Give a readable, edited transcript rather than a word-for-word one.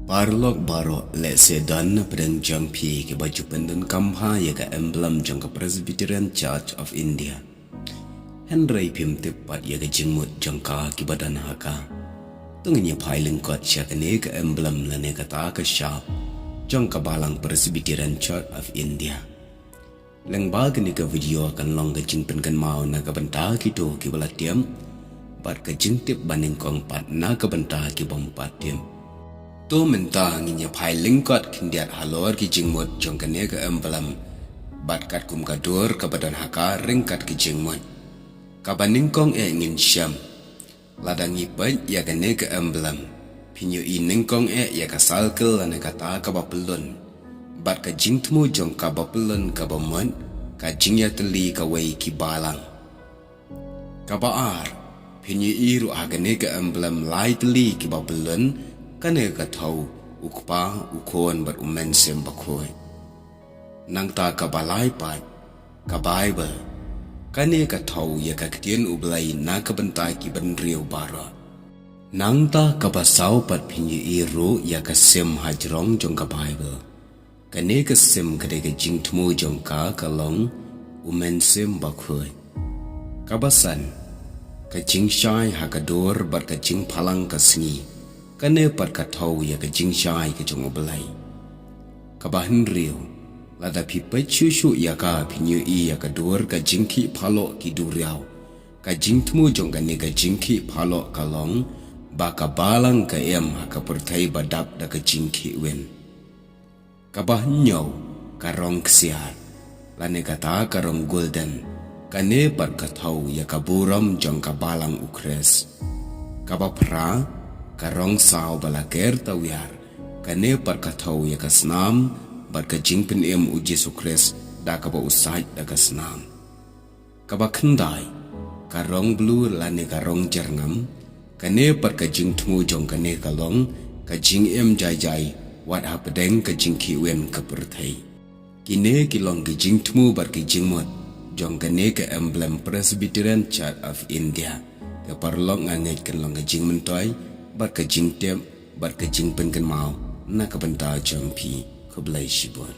Parlok baro le sedan pedang jampi ke baju pendun kamha ya ka emblem jong ka Presbyterian Church of India. Henry pim tepat ya ka jengmut jong ka ki badan haka. Tungnya pailing kot sya ka ne ka emblem la ne ka ta ka syap jong ka balang Presbyterian Church of India. Leng bag ni ka video kan long ka jingpen kan mau na ka benta ki to ki bala tiam bat ka jingtip baning kong pat na ka benta ki bom pat tiam. Tu mentah nginya pai lingkot kindiat halor ki jingmut jong kene ke emblem bat kat kum kadur ke badan haka ringkat ki jingmut kabaning kong ngin syam ladang ipat ya kene ke emblem pinyu ining kong ya ka salkel ane kata ka bapelun bat ka jingtmu jong ka bapelun ka bomon ka jingya teli ka wei ki balang ka baar pinyu iru agane ke emblem lai teli ki bapelun kane ka thau ukpa ukon bat umen sem bakhoi nang ta ka balai pat ka bible kane ka thau ya ka ktien ublai na ka bentai ki ban riu bara nang ta ka basau pat phinyi iru ya ka sem hajrong jong ka bible kane ka sem kade ka jingthmu jong ka kalong umen sem bakhoi ka basan ka jingshai ha ka dor bat ka jing phalang ka sngi kane pat ka thau ya ka jingshai ka jong oblai ka bahin riu lada pi pachu shu ya ka phinyu I ya ka dur ka jingki phalo ki duriao ka jingthmu jong ka ne ka jingki phalo ka long ba ka balang ka em ha ka perthai badap da ka jingki wen ka bahin nyau ka rong ksiar lane ka ta ka rong golden kane pat ka thau ya ka buram jong ka balang ukres ka ba phra karong sao bala ker tawyar kane par ka thau ya ka snam bar ka jingpen em u Jesu Christ da ka ba usai da ka snam ka ba khandai karong blue la ne karong jerngam kane par ka jingthmu jong kane ka long ka jing em jai jai wat ha pedeng ka jingki wen ka perthai kine ki long ki jingthmu bar ki jingmot jong kane ka emblem Presbyterian Church of India ka parlong nganget kan long ka jingmentoi bat ka jing tem bat ka jing pen kan mau na ka benta jampi ko blai shibon